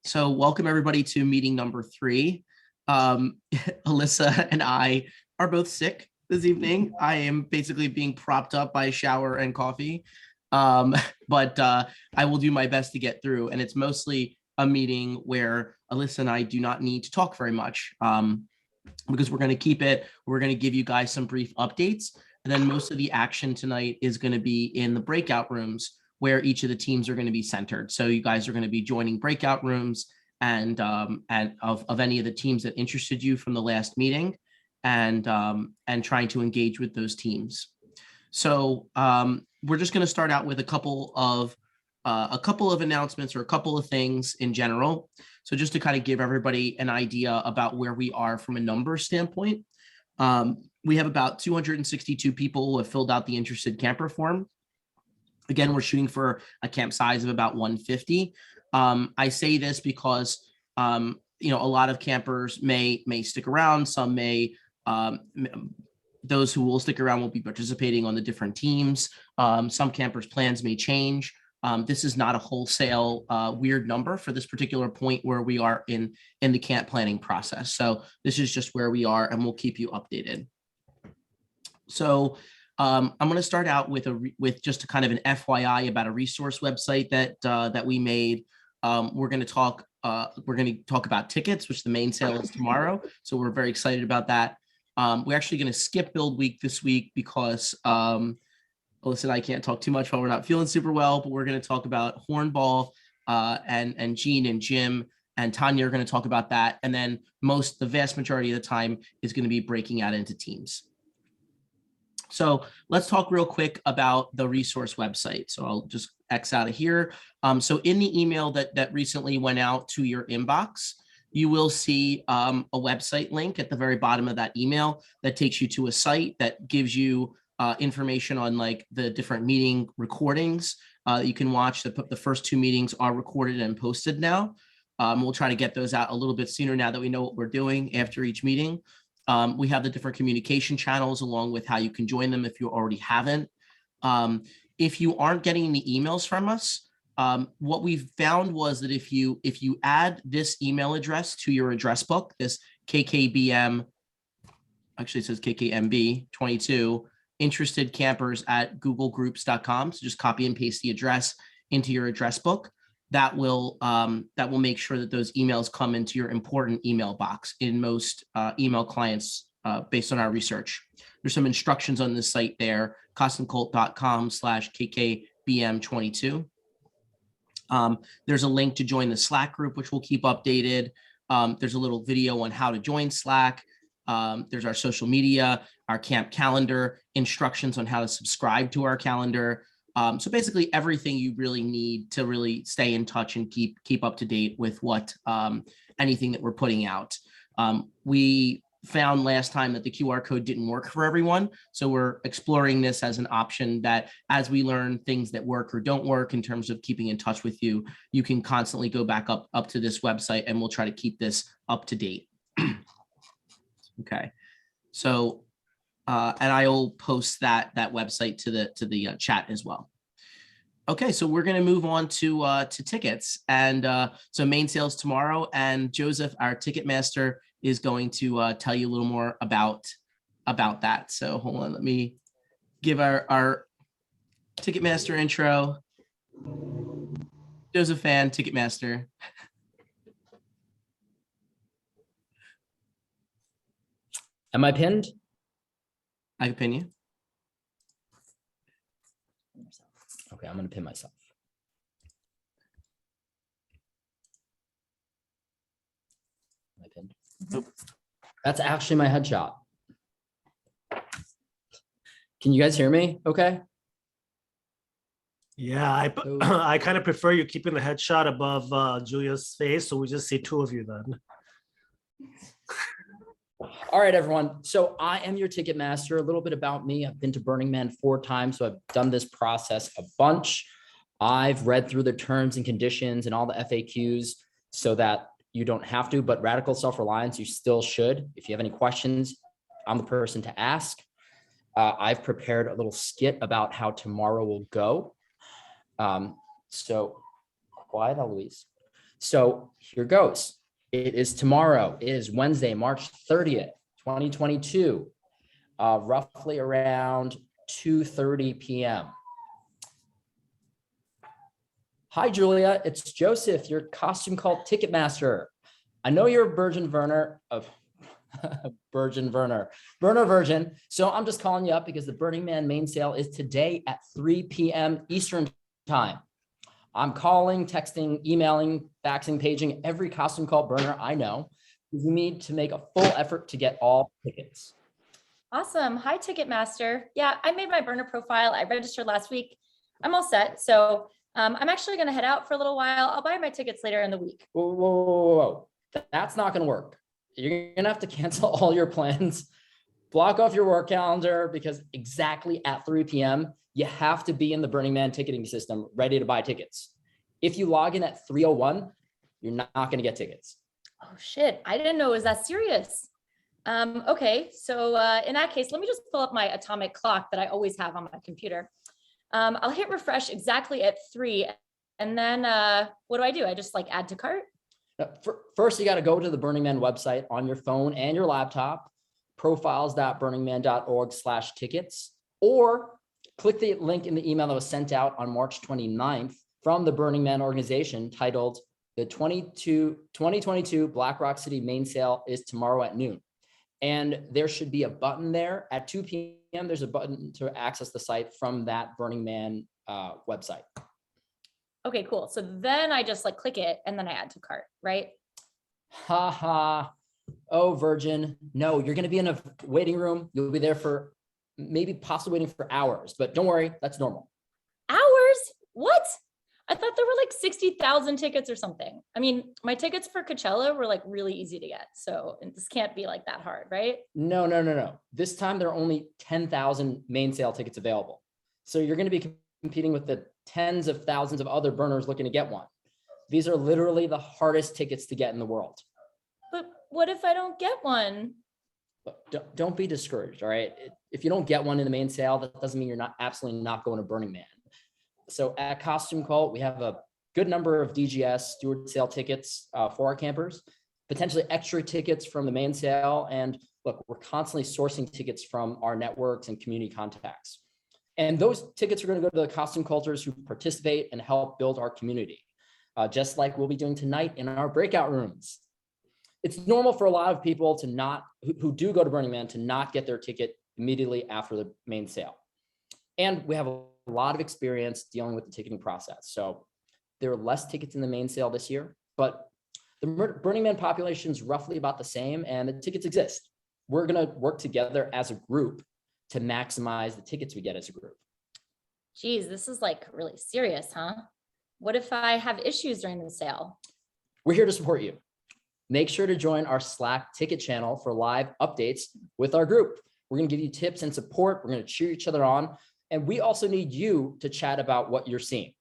So welcome everybody to meeting number 3. Alyssa and I are both sick this evening. I am basically being propped up by a shower and coffee, but I will do my best to get through. And it's mostly a meeting where Alyssa and I do not need to talk very much because we're going to give you guys some brief updates. And then most of the action tonight is going to be in the breakout rooms where each of the teams are going to be centered. So you guys are going to be joining breakout rooms and of any of the teams that interested you from the last meeting, and trying to engage with those teams. So we're just going to start out with a couple of announcements or a couple of things in general. So just to kind of give everybody an idea about where we are from a numbers standpoint, we have about 262 people who have filled out the interested camper form. Again, we're shooting for a camp size of about 150. I say this because, a lot of campers may stick around. Some may, those who will stick around will be participating on the different teams. Some campers' plans may change. This is not a wholesale weird number for this particular point where we are in the camp planning process. So this is just where we are, and we'll keep you updated. So I'm going to start out with just a kind of an FYI about a resource website that we made. We're going to talk about tickets, which the main sale is tomorrow. So we're very excited about that. We're actually going to skip build week this week because Alyssa and I can't talk too much while we're not feeling super well, but we're going to talk about hornball, and Gene and Jim and Tanya are going to talk about that. And then the vast majority of the time is going to be breaking out into teams. So let's talk real quick about the resource website. So I'll just X out of here. So in the email that recently went out to your inbox, you will see a website link at the very bottom of that email that takes you to a site that gives you information on like the different meeting recordings you can watch. The first 2 meetings are recorded and posted now. We'll try to get those out a little bit sooner now that we know what we're doing after each meeting. We have the different communication channels along with how you can join them if you already haven't. If you aren't getting the emails from us, what we've found was that if you add this email address to your address book, this KKBM, actually it says KKMB 22, interestedcampers@googlegroups.com. So just copy and paste the address into your address book. That will make sure that those emails come into your important email box in most email clients based on our research. There's some instructions on this site there, kostumekult.com/KKBM22. There's a link to join the Slack group, which we'll keep updated. There's a little video on how to join Slack. There's our social media, our camp calendar, instructions on how to subscribe to our calendar. So basically everything you really need to really stay in touch and keep up to date with what anything that we're putting out. We found last time that the QR code didn't work for everyone. So we're exploring this as an option that as we learn things that work or don't work in terms of keeping in touch with you, you can constantly go back up to this website and we'll try to keep this up to date. Okay. So and I will post that website to the chat as well. Okay, so we're going to move on to tickets, and so main sales tomorrow. And Joseph, our ticket master, is going to tell you a little more about that. So hold on, let me give our ticket master intro. Joseph Fan, ticket master. Am I pinned? I can pin you. Okay, I'm going to pin myself. Am I pinned? Nope. That's actually my headshot. Can you guys hear me? Okay. Yeah, I kind of prefer you keeping the headshot above Julia's face, so we just see 2 of you then. All right, everyone. So I am your ticket master. A little bit about me. I've been to Burning Man 4 times, so I've done this process a bunch. I've read through the terms and conditions and all the FAQs so that you don't have to, but radical self-reliance, you still should. If you have any questions, I'm the person to ask. I've prepared a little skit about how tomorrow will go. So quiet, Eloise. So here goes. It is tomorrow. It is Wednesday, March 30th, 2022, roughly around 2:30 p.m. Hi, Julia. It's Joseph, your Costume Cult Ticketmaster. I know you're a virgin Werner of Werner Virgin. So I'm just calling you up because the Burning Man main sale is today at 3 p.m. Eastern time. I'm calling, texting, emailing, faxing, paging every Costume Cult burner I know. You need to make a full effort to get all tickets. Awesome. Hi, Ticketmaster. Yeah, I made my burner profile. I registered last week. I'm all set. So I'm actually going to head out for a little while. I'll buy my tickets later in the week. Whoa. That's not going to work. You're going to have to cancel all your plans, block off your work calendar, because exactly at 3 p.m., you have to be in the Burning Man ticketing system ready to buy tickets. If you log in at 3:01, you're not going to get tickets. Oh, shit. I didn't know it was that serious. Okay, so in that case, let me just pull up my atomic clock that I always have on my computer. I'll hit refresh exactly at 3. And then what do? I just add to cart? First, you got to go to the Burning Man website on your phone and your laptop, profiles.burningman.org/tickets, or click the link in the email that was sent out on March 29th from the Burning Man organization titled "The 2022 Black Rock City Main Sale is tomorrow at noon." And there should be a button there at 2 p.m. There's a button to access the site from that Burning Man website. Okay, cool. So then I just click it and then I add to cart, right? Oh, virgin. No, you're going to be in a waiting room. You'll be there for possibly waiting for hours, but don't worry, that's normal. Hours? What? I thought there were 60,000 tickets or something. I mean, my tickets for Coachella were really easy to get. So this can't be that hard, right? No. This time there are only 10,000 main sale tickets available. So you're going to be competing with the tens of thousands of other burners looking to get one. These are literally the hardest tickets to get in the world. But what if I don't get one? Don't be discouraged, all right? If you don't get one in the main sale, that doesn't mean you're absolutely not going to Burning Man. So at Costume Cult, we have a good number of DGS steward sale tickets for our campers, potentially extra tickets from the main sale. And look, we're constantly sourcing tickets from our networks and community contacts. And those tickets are going to go to the costume culters who participate and help build our community, just like we'll be doing tonight in our breakout rooms. It's normal for a lot of people who do go to Burning Man to not get their ticket immediately after the main sale. And we have a lot of experience dealing with the ticketing process. So there are less tickets in the main sale this year, but the Burning Man population is roughly about the same and the tickets exist. We're going to work together as a group to maximize the tickets we get as a group. Geez, this is really serious, huh? What if I have issues during the sale? We're here to support you. Make sure to join our Slack ticket channel for live updates with our group. We're going to give you tips and support. We're going to cheer each other on. And we also need you to chat about what you're seeing.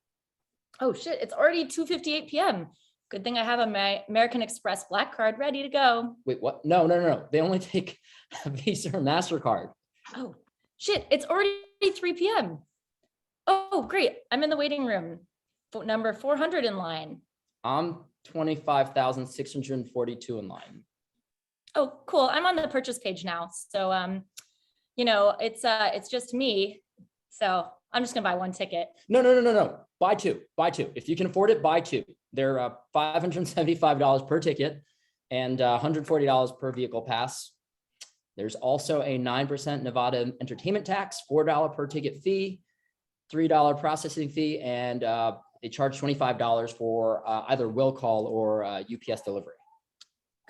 Oh shit, it's already 2:58 p.m. Good thing I have my American Express Black Card ready to go. Wait, what? No. They only take a Visa or MasterCard. Oh shit, it's already 3 p.m. Oh, great. I'm in the waiting room. Number 400 in line. I'm 25,642 in line. Oh, cool. I'm on the purchase page now. So, it's just me. So I'm just gonna buy one ticket. No. Buy two. If you can afford it, buy two. They're $575 per ticket and $140 per vehicle pass. There's also a 9% Nevada entertainment tax, $4 per ticket fee, $3 processing fee, and they charge $25 for either will call or UPS delivery.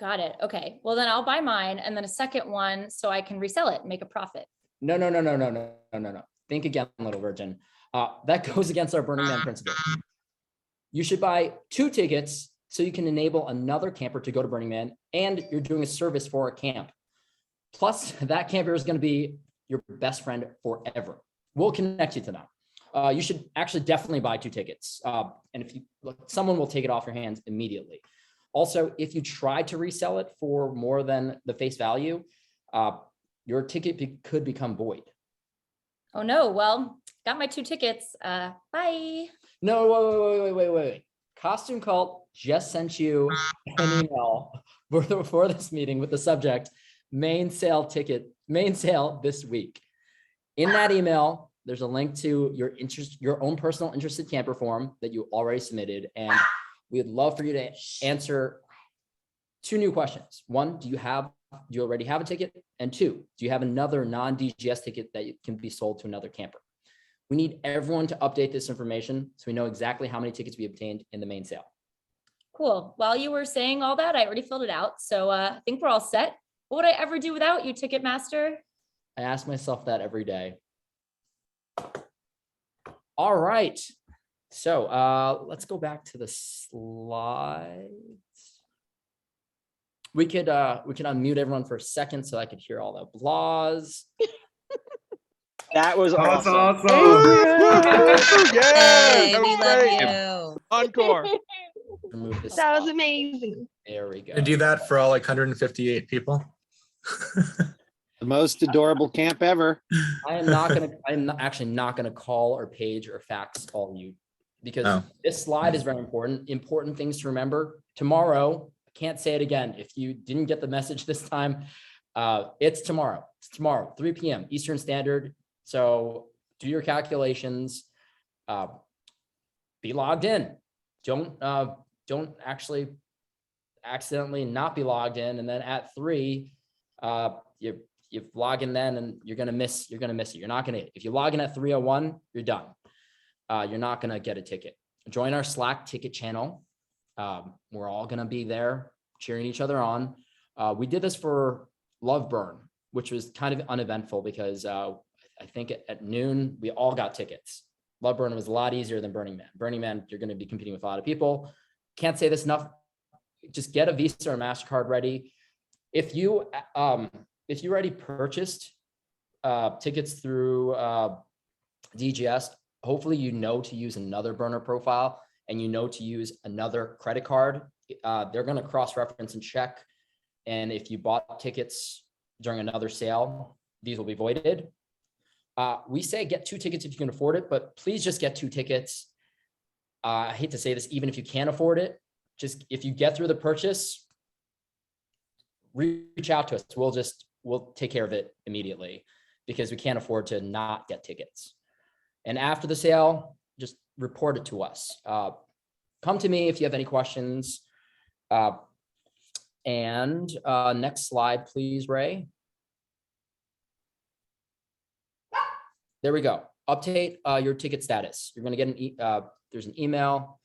Got it. Okay. Well, then I'll buy mine and then a second one so I can resell it and make a profit. No. Think again, little virgin. That goes against our Burning Man principle. You should buy two tickets so you can enable another camper to go to Burning Man, and you're doing a service for a camp. Plus, that camper is going to be your best friend forever. We'll connect you to them. You should actually definitely buy two tickets. And if you look, someone will take it off your hands immediately. Also, if you try to resell it for more than the face value, your ticket could become void. Oh no. Well, got my two tickets. Bye. No, wait. Costume Cult just sent you an email for this meeting with the subject, main sale this week. In that email, there's a link to your own personal interested camper form that you already submitted. And we'd love for you to answer 2 new questions. 1, do you already have a ticket? And 2, do you have another non-DGS ticket that can be sold to another camper? We need everyone to update this information so we know exactly how many tickets we obtained in the main sale. Cool. While you were saying all that, I already filled it out. So I think we're all set. What would I ever do without you, Ticketmaster? I ask myself that every day. All right. So let's go back to the slides. We could unmute everyone for a second so I could hear all the applause. That was That's awesome. awesome. Yeah, Hey, that we was love great. you. Encore. Remove this. That was off. amazing. There we go. And do that for all like 158 people. The most adorable camp ever. I'm actually not gonna call or page or fax all you because Oh. this slide is very important. Important things to remember. Tomorrow, I can't say it again. If you didn't get the message this time, it's tomorrow. It's tomorrow, 3 p.m. Eastern Standard. So do your calculations. Be logged in. Don't actually accidentally not be logged in, and then at 3, you log in then, and you're gonna miss it. You're not gonna. If you log in at 3:01, you're done. You're not gonna get a ticket. Join our Slack ticket channel. We're all gonna be there cheering each other on. We did this for Love Burn, which was kind of uneventful because I think at noon we all got tickets. Love Burn was a lot easier than Burning Man. Burning Man, you're going to be competing with a lot of people. Can't say this enough. Just get a Visa or MasterCard ready. If you already purchased tickets through DGS, hopefully you know to use another burner profile and you know to use another credit card. They're going to cross-reference and check. And if you bought tickets during another sale, these will be voided. We say get 2 tickets if you can afford it, but please just get 2 tickets. I hate to say this, even if you can't afford it, just if you get through the purchase, reach out to us. We'll take care of it immediately because we can't afford to not get tickets. And after the sale, just report it to us. Come to me if you have any questions. And next slide, please, Ray. There we go. Update your ticket status. You're going to get there's an email.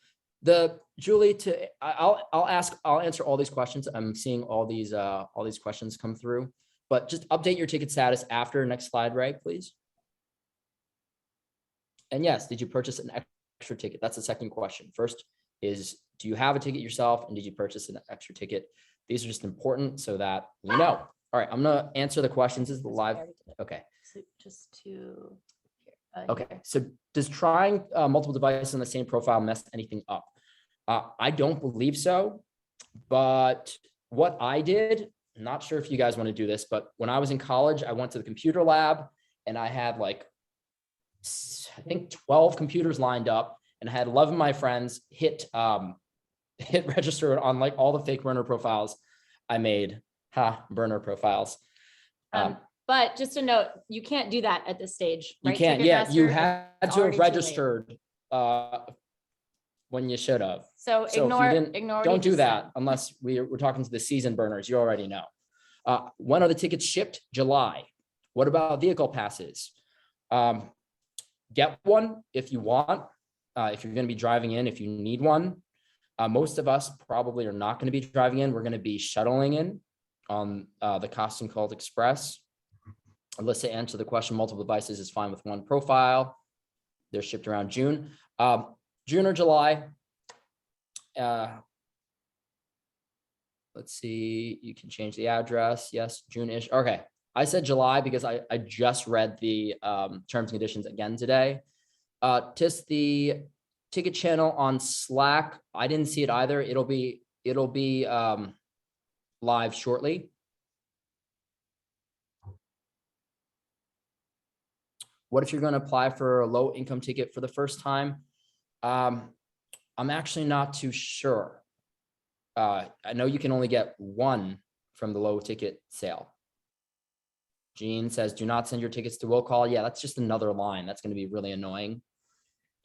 I'll answer all these questions. I'm seeing all these questions come through, but just update your ticket status after. Next slide, Ray, please. And yes, did you purchase an extra ticket? That's the second question. First is, do you have a ticket yourself? And did you purchase an extra ticket? These are just important so that you know. All right, I'm gonna answer the questions. This is the live. Okay. So just to. Okay. So does trying multiple devices on the same profile mess anything up? I don't believe so. But what I did, I'm not sure if you guys want to do this, but when I was in college, I went to the computer lab and I had like, I think 12 computers lined up, and I had 11 of my friends hit register on like all the fake burner profiles I made. Burner profiles. But just a note, you can't do that at this stage. You right, can't. Yeah, you Ticketmaster? had It's to already have too late. registered when you should have. So So if you ignore what don't you do just that said. unless we're talking to the season burners. You already know. When are the tickets shipped? July. What about vehicle passes? Get one if you want. If you're going to be driving in, if you need one. Most of us probably are not going to be driving in. We're going to be shuttling in on the Kostume Kult Express. Alyssa answered the question. Multiple devices is fine with one profile. They're shipped around June. June or July. Let's see. You can change the address. Yes, June-ish. Okay. I said July because I just read the terms and conditions again today. Just the ticket channel on Slack. I didn't see it either. It'll be live shortly. What if you're going to apply for a low income ticket for the first time? I'm actually not too sure. I know you can only get one from the low ticket sale. Gene says, do not send your tickets to will call. Yeah, that's just another line. That's going to be really annoying.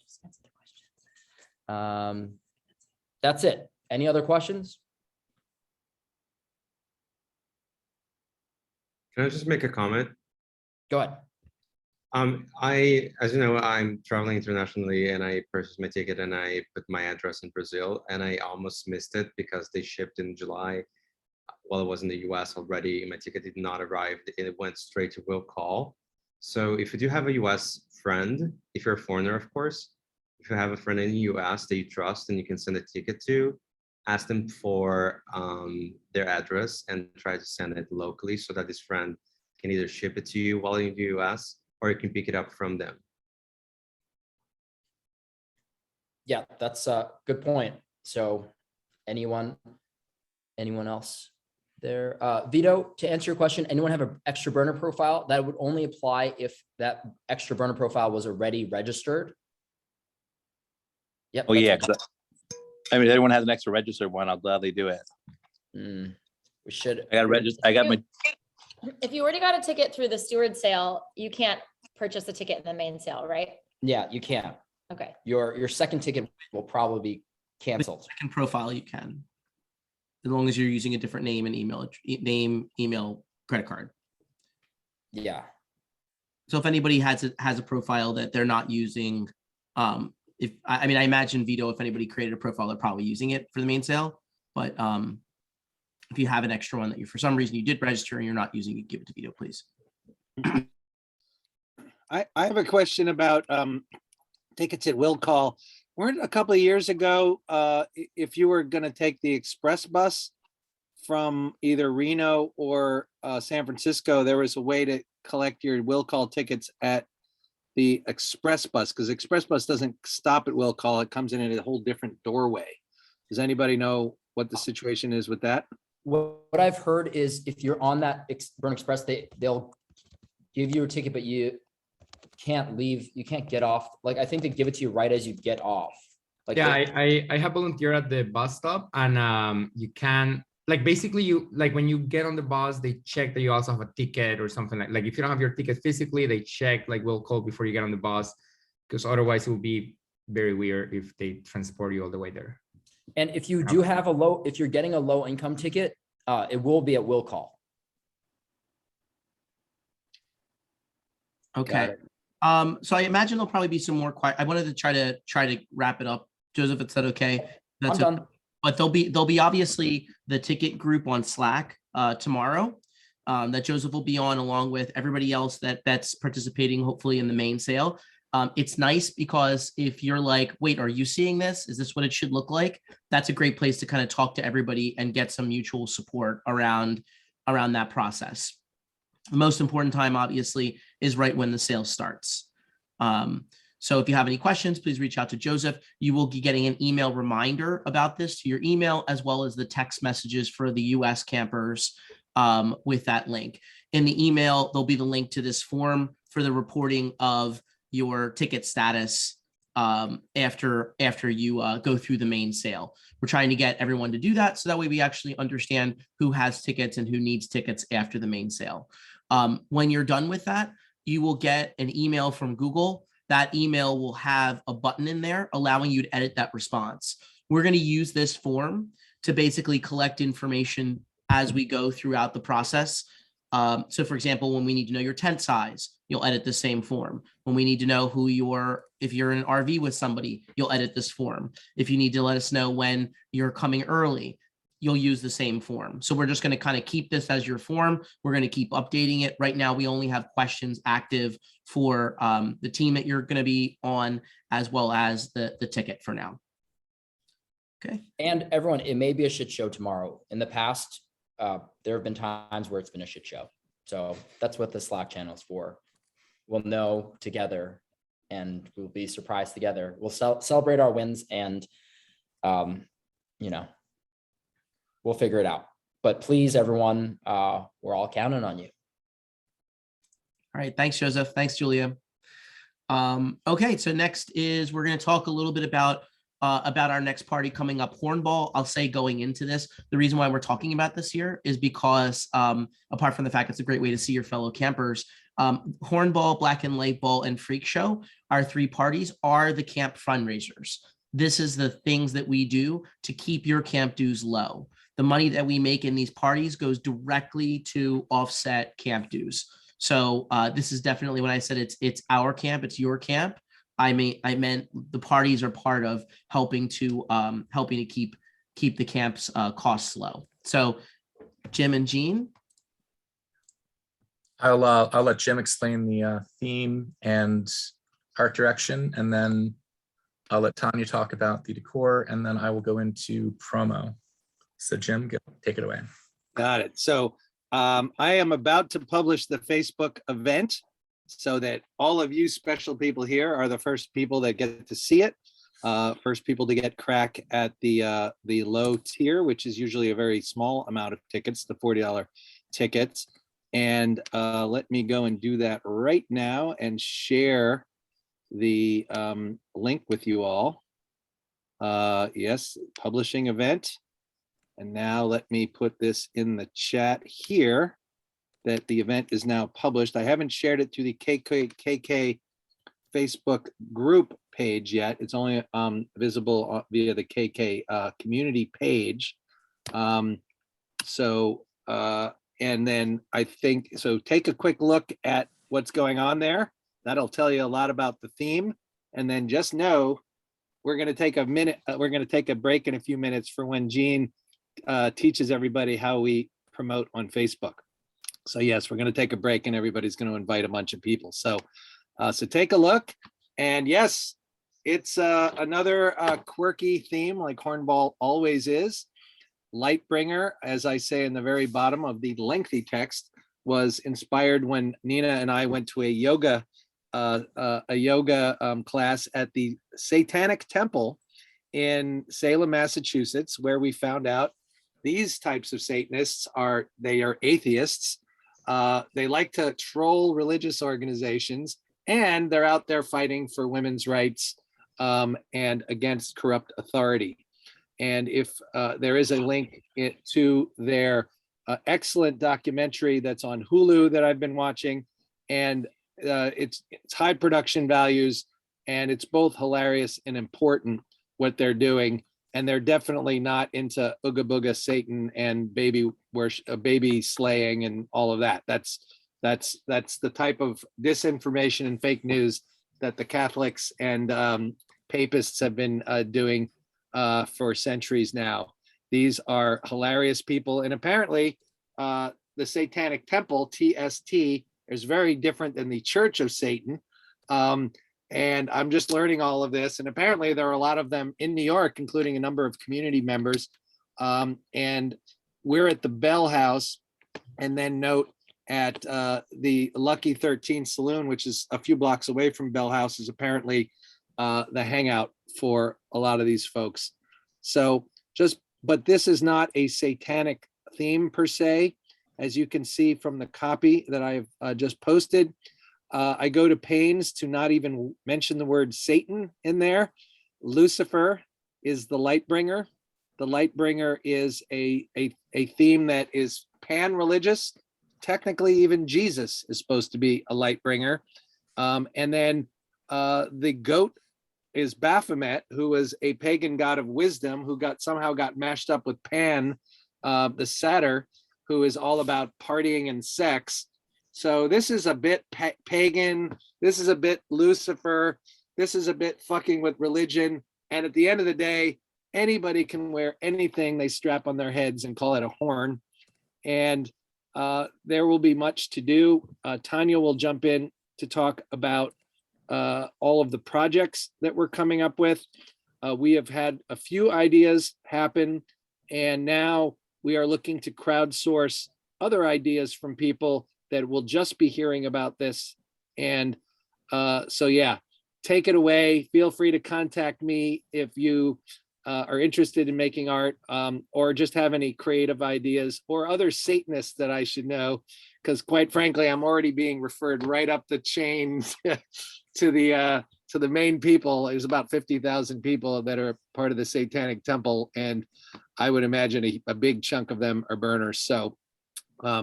Just answer the question. That's it. Any other questions? Can I just make a comment? Go ahead. As you know, I'm traveling internationally and I purchased my ticket and I put my address in Brazil and I almost missed it because they shipped in July. While I was in the US already, my ticket did not arrive. It went straight to will call. So if you do have a US friend, if you're a foreigner, of course, if you have a friend in the US that you trust and you can send a ticket to, ask them for their address and try to send it locally so that this friend can either ship it to you while in the US or you can pick it up from them. Yeah, that's a good point. So anyone else there? Vito, to answer your question, anyone have an extra burner profile? That would only apply if that extra burner profile was already registered. Yep. Oh, yeah. I mean, if anyone has an extra registered one, I'll gladly do it. We should. I got registered. I got my. If you already got a ticket through the steward sale, you can't purchase the ticket in the main sale, right? Yeah, you can. Okay. Your second ticket will probably be canceled. Second profile you can, as long as you're using a different name and email, credit card. Yeah. So if anybody has a profile that they're not using, I imagine Vito, if anybody created a profile, they're probably using it for the main sale. But if you have an extra one that you, for some reason you did register and you're not using it, give it to Vito, please. I have a question about tickets at will call. Weren't a couple of years ago, if you were going to take the express bus from either Reno or San Francisco, there was a way to collect your will call tickets at the express bus, because express bus doesn't stop at will call. It comes in at a whole different doorway. Does anybody know what the situation is with that? What I've heard is if you're on that Burn Express, they'll give you a ticket, but you can't leave. You can't get off. Like, I think they give it to you right as you get off. Like, yeah, I have volunteered at the bus stop, and you can, like, basically you, like, when you get on the bus, they check that you also have a ticket or something like if you don't have your ticket physically, they check, like, will call before you get on the bus, because otherwise it would be very weird if they transport you all the way there. And if you do have if you're getting a low income ticket, it will be at will call. Okay. So I imagine there'll probably be some more I wanted to try to wrap it up. Joseph, it's that okay? I'm done. But there'll be obviously the ticket group on Slack tomorrow that Joseph will be on, along with everybody else that's participating, hopefully, in the main sale. It's nice because if you're like, wait, are you seeing this? Is this what it should look like? That's a great place to kind of talk to everybody and get some mutual support around that process. The most important time, obviously, is right when the sale starts. So if you have any questions, please reach out to Joseph. You will be getting an email reminder about this to your email, as well as the text messages for the US campers with that link. In the email, there'll be the link to this form for the reporting of your ticket status after you go through the main sale. We're trying to get everyone to do that, so that way we actually understand who has tickets and who needs tickets after the main sale. When you're done with that, you will get an email from Google. That email will have a button in there allowing you to edit that response. We're going to use this form to basically collect information as we go throughout the process. So for example, when we need to know your tent size, you'll edit the same form. When we need to know if you're in an RV with somebody, you'll edit this form. If you need to let us know when you're coming early, you'll use the same form. So we're just going to kind of keep this as your form. We're going to keep updating it. Right now, we only have questions active for the team that you're going to be on, as well as the ticket for now. Okay. And everyone, it may be a shit show tomorrow. In the past, there have been times where it's been a shit show. So that's what the Slack channel is for. We'll know together and we'll be surprised together. We'll celebrate our wins and, we'll figure it out. But please, everyone, we're all counting on you. All right. Thanks, Joseph. Thanks, Julia. Okay. So next is we're going to talk a little bit about about our next party coming up, Hornball. I'll say going into this, the reason why we're talking about this here is because apart from the fact it's a great way to see your fellow campers, Hornball, Black and Light Ball, and Freak Show, our 3 parties are the camp fundraisers. This is the things that we do to keep your camp dues low. The money that we make in these parties goes directly to offset camp dues. So this is definitely, when I said it's our camp, it's your camp, I meant the parties are part of helping to keep the camp's costs low. So Jim and Jean. I'll let Jim explain the theme and art direction, and then I'll let Tanya talk about the decor, and then I will go into promo. So Jim, take it away. Got it. So I am about to publish the Facebook event so that all of you special people here are the first people that get to see it. First people to get crack at the low tier, which is usually a very small amount of tickets, the $40 tickets. And let me go and do that right now and share the link with you all. Yes, publishing event. And now let me put this in the chat here that the event is now published. I haven't shared it to the KK Facebook group page yet. It's only visible via the KK community page. And then I think, so take a quick look at what's going on there. That'll tell you a lot about the theme. And then just know we're going to take a minute. We're going to take a break in a few minutes for when Jean teaches everybody how we promote on Facebook. So yes, we're going to take a break and everybody's going to invite a bunch of people. So take a look. And yes, it's another quirky theme like Hornball always is. Lightbringer, as I say in the very bottom of the lengthy text, was inspired when Nina and I went to a yoga class at the Satanic Temple in Salem, Massachusetts, where we found out these types of Satanists are atheists. They like to troll religious organizations, and they're out there fighting for women's rights and against corrupt authority. And if there is a link to their excellent documentary that's on Hulu that I've been watching, and it's high production values, and it's both hilarious and important what they're doing. And they're definitely not into Ooga Booga Satan and baby worship, baby slaying and all of that. That's the type of disinformation and fake news that the Catholics and papists have been doing for centuries now. These are hilarious people. And apparently the Satanic Temple, TST, is very different than the Church of Satan. And I'm just learning all of this. And apparently there are a lot of them in New York, including a number of community members. And we're at the Bell House, and then note at the Lucky 13 Saloon, which is a few blocks away from Bell House, is apparently the hangout for a lot of these folks. So but this is not a satanic theme per se, as you can see from the copy that I've just posted. I go to pains to not even mention the word Satan in there. Lucifer is the light bringer. The light bringer is a theme that is pan-religious. Technically, even Jesus is supposed to be a light bringer. And then the goat is Baphomet, who was a pagan god of wisdom who somehow got mashed up with Pan, the satyr, who is all about partying and sex. So this is a bit pagan. This is a bit Lucifer. This is a bit fucking with religion. And at the end of the day, anybody can wear anything they strap on their heads and call it a horn. And there will be much to do. Tanya will jump in to talk about all of the projects that we're coming up with. We have had a few ideas happen, and now we are looking to crowdsource other ideas from people that will just be hearing about this. And so, yeah, take it away. Feel free to contact me if you are interested in making art or just have any creative ideas or other Satanists that I should know, because quite frankly, I'm already being referred right up the chain to to the main people. There's about 50,000 people that are part of the Satanic Temple, and I would imagine a big chunk of them are burners. So,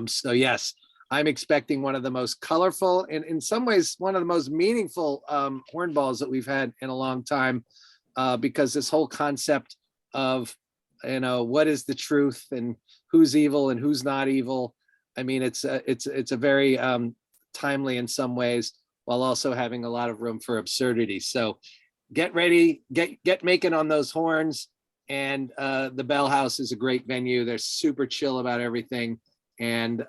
so yes, I'm expecting one of the most colorful and in some ways one of the most meaningful hornballs that we've had in a long time, because this whole concept of, you know, what is the truth and who's evil and who's not evil. I mean, it's a very timely in some ways, while also having a lot of room for absurdity. So get ready, get making on those horns. And the Bell House is a great venue. They're super chill about everything. And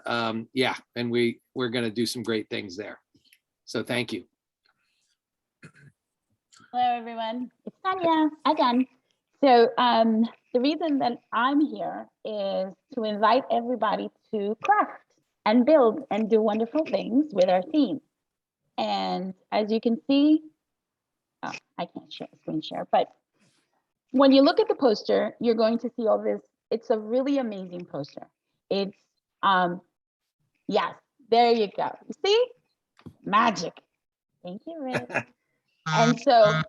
yeah, and we're gonna do some great things there. So thank you. Hello, everyone. It's Tanya again. So the reason that I'm here is to invite everybody to craft and build and do wonderful things with our theme. And as you can see, oh, I can't screen share, but when you look at the poster, you're going to see all this. It's a really amazing poster. It's, yes, there you go. You see? Magic. Thank you, Rick. And so,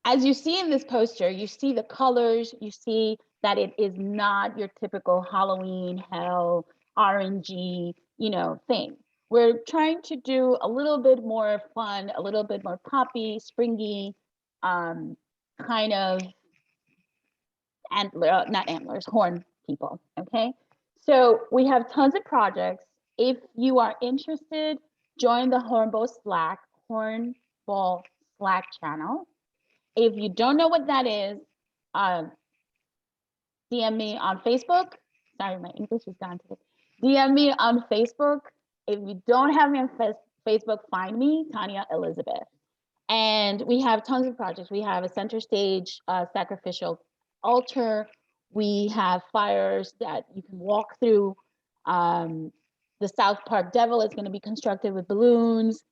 as you see in this poster, you see the colors, you see that it is not your typical Halloween, hell, orangey, you know, thing. We're trying to do a little bit more fun, a little bit more poppy, springy, kind of not antlers, horn people, okay? So we have tons of projects. If you are interested, join the Hornball Slack channel. If you don't know what that is, DM me on Facebook. Sorry, my English is gone today. DM me on Facebook. If you don't have me on Facebook, find me, Tanya Elizabeth. And we have tons of projects. We have a center stage sacrificial altar. We have fires that you can walk through. The South Park Devil is going to be constructed with balloons.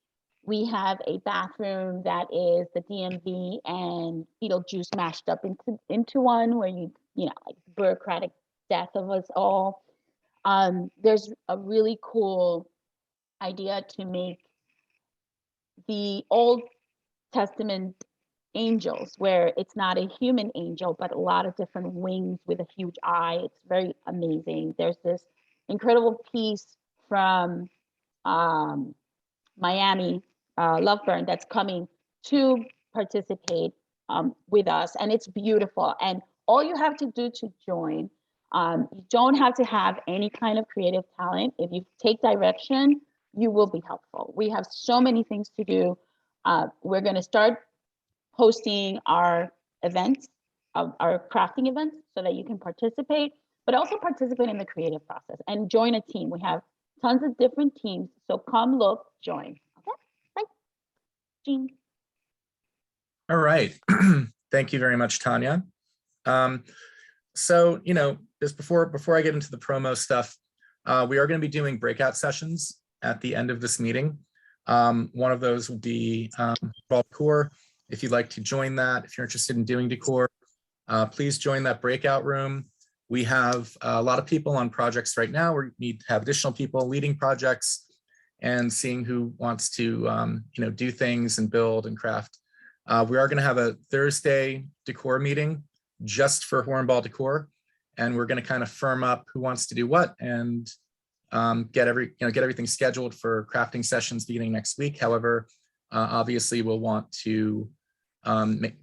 We have a bathroom that is the DMV and Beetlejuice mashed up into one, where you know, like bureaucratic death of us all. There's a really cool idea to make the Old Testament angels, where it's not a human angel, but a lot of different wings with a huge eye. It's very amazing. There's this incredible piece from Miami, Loveburn, that's coming to participate with us, and it's beautiful. And all you have to do to join, you don't have to have any kind of creative talent. If you take direction, you will be helpful. We have so many things to do. We're going to start hosting our events, our crafting events, so that you can participate, but also participate in the creative process and join a team. We have tons of different teams, so come look, join. Okay, bye. Jean. All right. Thank you very much, Tanya. So, you know, just before I get into the promo stuff, we are going to be doing breakout sessions at the end of this meeting. One of those will be decor. If you'd like to join that, if you're interested in doing decor, please join that breakout room. We have a lot of people on projects right now. We need to have additional people leading projects and seeing who wants to, you know, do things and build and craft. We are going to have a Thursday decor meeting just for Hornball decor, and we're going to kind of firm up who wants to do what and get everything scheduled for crafting sessions beginning next week. However, obviously we'll want to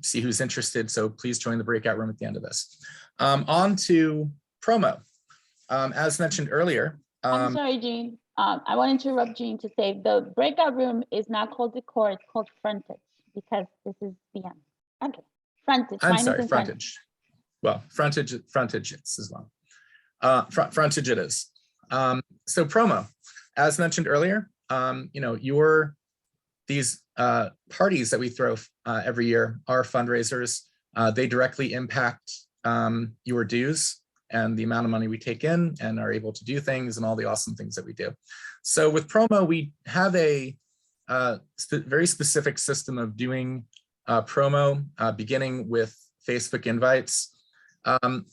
see who's interested, so please join the breakout room at the end of this. On to promo. As mentioned earlier, I'm sorry, Jean. I want to interrupt Jean to say the breakout room is not called decor, it's called frontage, because this is the end. Okay, frontage. I'm sorry, frontage. Well, frontage it's as well. Frontage it is. So promo, as mentioned earlier, you know, these parties that we throw every year are fundraisers. They directly impact your dues and the amount of money we take in and are able to do things and all the awesome things that we do. So with promo, we have a very specific system of doing promo, beginning with Facebook invites.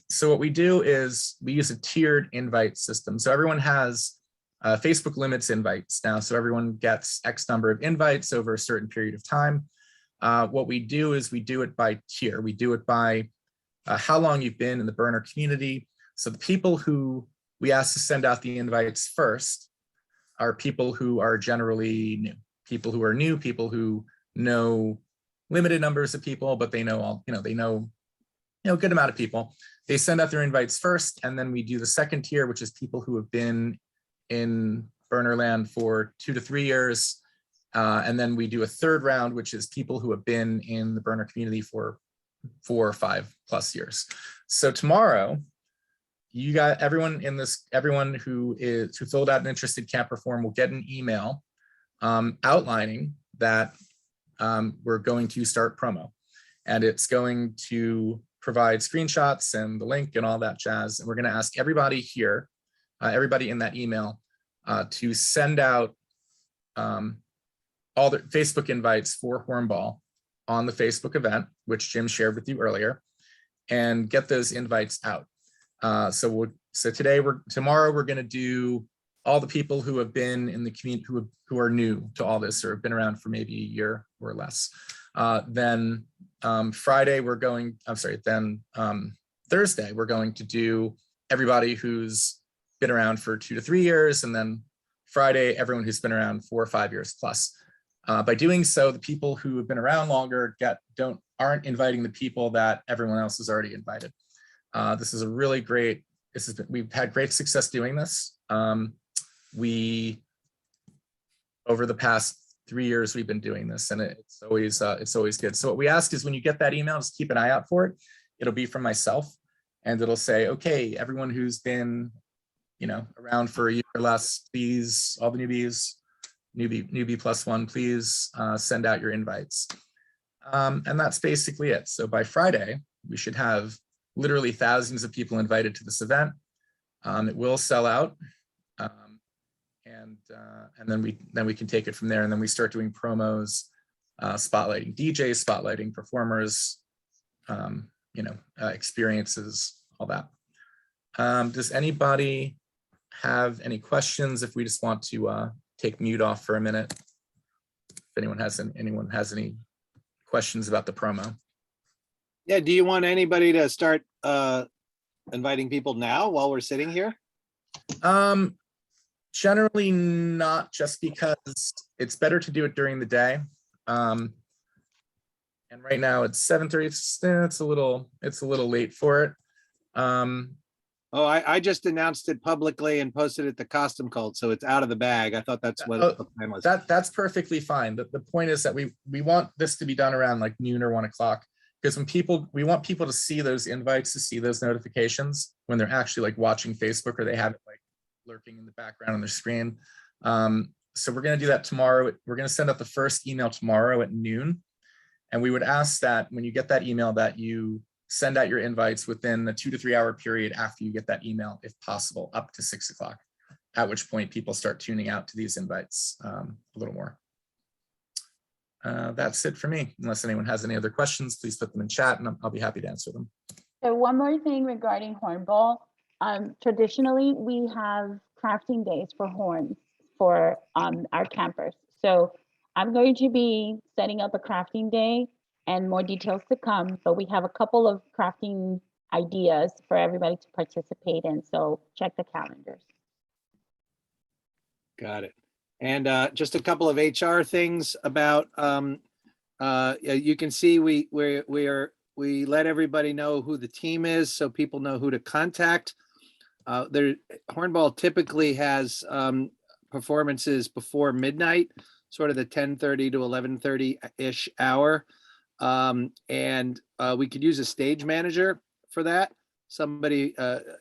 So what we do is we use a tiered invite system. So everyone has Facebook limits invites now. So everyone gets X number of invites over a certain period of time. What we do is we do it by tier. We do it by how long you've been in the burner community. So the people who we ask to send out the invites first are people who are generally new. People who are new, people who know limited numbers of people, but they know all, they know a good amount of people. They send out their invites first, and then we do the second tier, which is people who have been in Burnerland for 2 to 3 years. And then we do a third round, which is people who have been in the burner community for 4 or 5+ years. So tomorrow, you got everyone who filled out an interested camper form will get an email outlining that we're going to start promo, and it's going to provide screenshots and the link and all that jazz. And we're going to ask everybody here, everybody in that email, to send out all the Facebook invites for Hornball on the Facebook event, which Jim shared with you earlier, and get those invites out. So tomorrow we're going to do all the people who have been in the community, who are new to all this or have been around for maybe a year or less. Then Thursday we're going to do everybody who's been around for 2 to 3 years, and then Friday everyone who's been around 4 or 5 years plus. By doing so, the people who have been around longer aren't inviting the people that everyone else has already invited. This is a really great. We've had great success doing this. Over the past 3 years we've been doing this, and it's always good. So what we ask is when you get that email, just keep an eye out for it. It'll be from myself, and it'll say, okay, everyone who's been around for a year or less, please, all the newbie +1, please send out your invites. And that's basically it. So by Friday, we should have literally thousands of people invited to this event. It will sell out. And then we can take it from there. And then we start doing promos, spotlighting DJs, spotlighting performers, experiences, all that. Does anybody have any questions? If we just want to take mute off for a minute, if anyone has any questions about the promo. Yeah, do you want anybody to start inviting people now while we're sitting here? Generally not, just because it's better to do it during the day. And right now it's 7:30. It's a little late for it. I just announced it publicly and posted it to Kostume Kult, so it's out of the bag. I thought that's what the plan was. That's perfectly fine. The point is that we want this to be done around like noon or 1 o'clock, because we want people to see those invites, to see those notifications when they're actually like watching Facebook, or they have it like lurking in the background on their screen. So we're going to do that tomorrow. We're going to send out the first email tomorrow at noon. And we would ask that when you get that email that you send out your invites within a 2 to 3 hour period after you get that email, if possible, up to 6 o'clock, at which point people start tuning out to these invites a little more. That's it for me. Unless anyone has any other questions, please put them in chat and I'll be happy to answer them. So one more thing regarding Hornball. Traditionally, we have crafting days for horns for our campers. So I'm going to be setting up a crafting day, and more details to come, but we have a couple of crafting ideas for everybody to participate in. So check the calendars. Got it. And just a couple of HR things about, you can see we let everybody know who the team is, so people know who to contact. Hornball typically has performances before midnight, sort of the 10:30 to 11:30-ish hour. And we could use a stage manager for that. Somebody,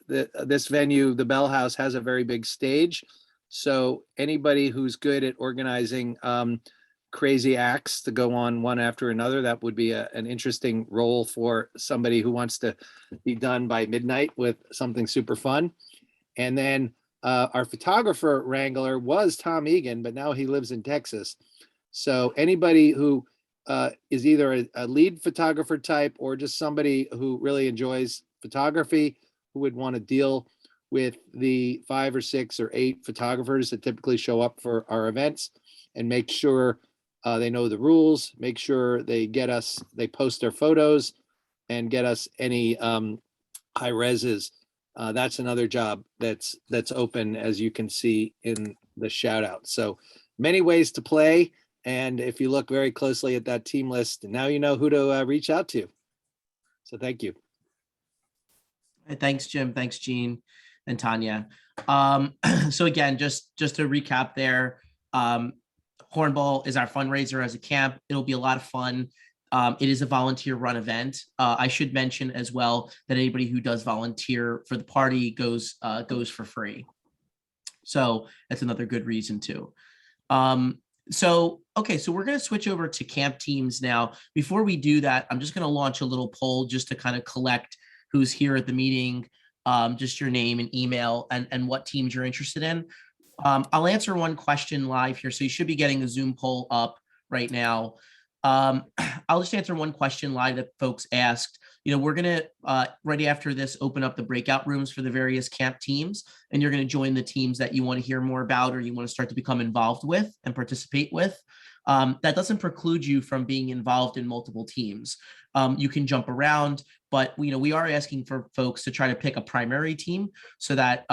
this venue, the Bell House, has a very big stage. So anybody who's good at organizing crazy acts to go on one after another, that would be an interesting role for somebody who wants to be done by midnight with something super fun. And then our photographer wrangler was Tom Egan, but now he lives in Texas. So anybody who is either a lead photographer type or just somebody who really enjoys photography, who would want to deal with the 5 or 6 or 8 photographers that typically show up for our events and make sure They know the rules. Make sure they post their photos and get us any high reses. That's another job that's open, as you can see in the shout out. So many ways to play. And if you look very closely at that team list, now you know who to reach out to. So thank you. Thanks, Jim. Thanks, Jean and Tanya. So again, just to recap there, Hornball is our fundraiser as a camp. It'll be a lot of fun. It is a volunteer run event. I should mention as well that anybody who does volunteer for the party goes for free. So that's another good reason too. Okay, so we're going to switch over to camp teams now. Before we do that, I'm just going to launch a little poll just to kind of collect who's here at the meeting, just your name and email and what teams you're interested in. I'll answer one question live here. So you should be getting the Zoom poll up right now. I'll just answer one question live that folks asked. We're going to, right after this, open up the breakout rooms for the various camp teams, and you're going to join the teams that you want to hear more about or you want to start to become involved with and participate with. That doesn't preclude you from being involved in multiple teams. You can jump around, but we are asking for folks to try to pick a primary team so that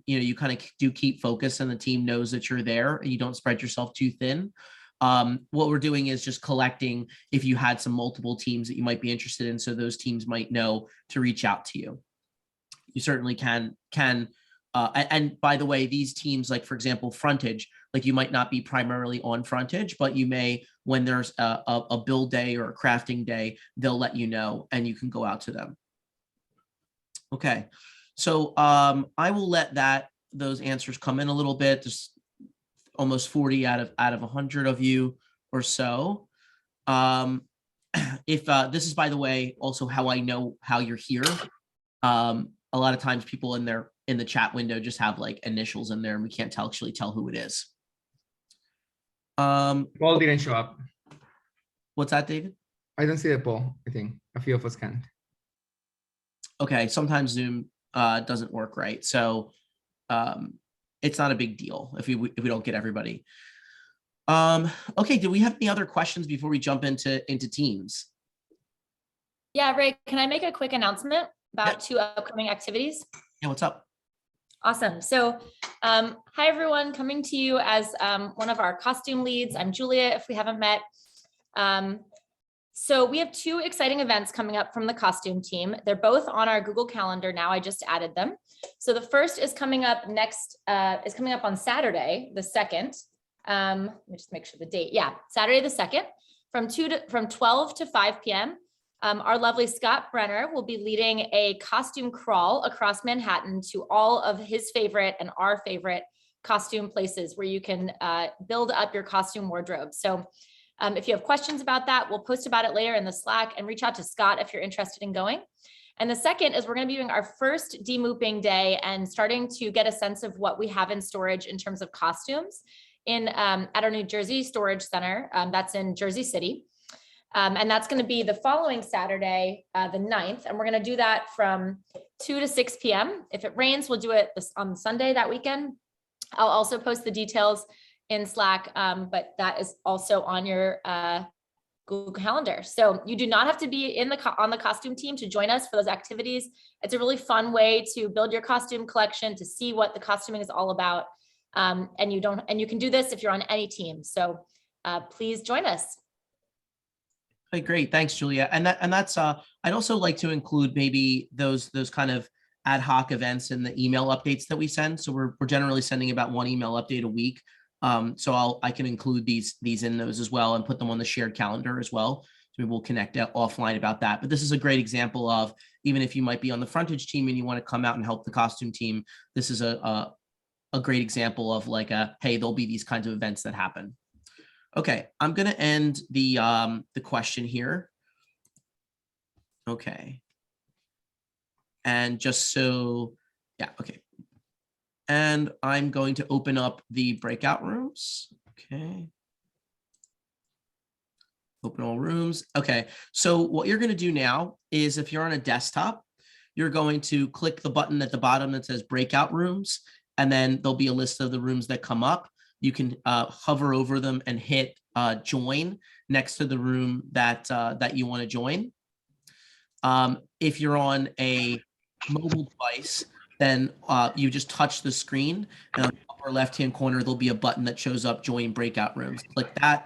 you kind of do keep focus and the team knows that you're there and you don't spread yourself too thin. What we're doing is just collecting if you had some multiple teams that you might be interested in, so those teams might know to reach out to you. You certainly can. And by the way, these teams, like for example, Frontage, like you might not be primarily on Frontage, but you may, when there's a build day or a crafting day, they'll let you know and you can go out to them. Okay, so I will let those answers come in a little bit. Just almost 40 out of 100 of you or so. If this is, by the way, also how I know how you're here. A lot of times people in the chat window just have like initials in there and we can't actually tell who it is. Paul didn't show up. What's that, David? I don't see the poll. I think a few of us can't. Okay, sometimes Zoom doesn't work right. So it's not a big deal if we don't get everybody. Okay, do we have any other questions before we jump into teams? Yeah, Ray, can I make a quick announcement about two upcoming activities? Yeah, what's up? Awesome. So hi, everyone, coming to you as one of our costume leads. I'm Julia, if we haven't met. So we have two exciting events coming up from the costume team. They're both on our Google Calendar now. I just added them. So the first is coming up on Saturday, the 2nd. Let me just make sure the date. Yeah, Saturday the 2nd from 12 to 5 p.m. Our lovely Scott Brenner will be leading a costume crawl across Manhattan to all of his favorite and our favorite costume places where you can build up your costume wardrobe. So if you have questions about that, we'll post about it later in the Slack and reach out to Scott if you're interested in going. And the second is we're going to be doing our first demooping day and starting to get a sense of what we have in storage in terms of costumes at our New Jersey storage center. That's in Jersey City. And that's going to be the following Saturday, the 9th. And we're going to do that from 2 to 6 p.m. If it rains, we'll do it on Sunday that weekend. I'll also post the details in Slack, but that is also on your Google Calendar. So you do not have to be on the costume team to join us for those activities. It's a really fun way to build your costume collection, to see what the costuming is all about. And you can do this if you're on any team. So please join us. Okay, great. Thanks, Julia. And that's I'd also like to include maybe those kind of ad hoc events in the email updates that we send. So we're generally sending about one email update a week. So I can include these in those as well and put them on the shared calendar as well. So we'll connect offline about that. But this is a great example of, even if you might be on the Frontage team and you want to come out and help the costume team, this is a great example of like hey, there'll be these kinds of events that happen. Okay, I'm going to end the question here. Okay. And just so, yeah, okay. And I'm going to open up the breakout rooms. Okay. Open all rooms. Okay, so what you're going to do now is, if you're on a desktop, you're going to click the button at the bottom that says breakout rooms, and then there'll be a list of the rooms that come up. You can hover over them and hit join next to the room that you want to join. If you're on a mobile device, then you just touch the screen, and on the upper left-hand corner, there'll be a button that shows up join breakout rooms. Click that,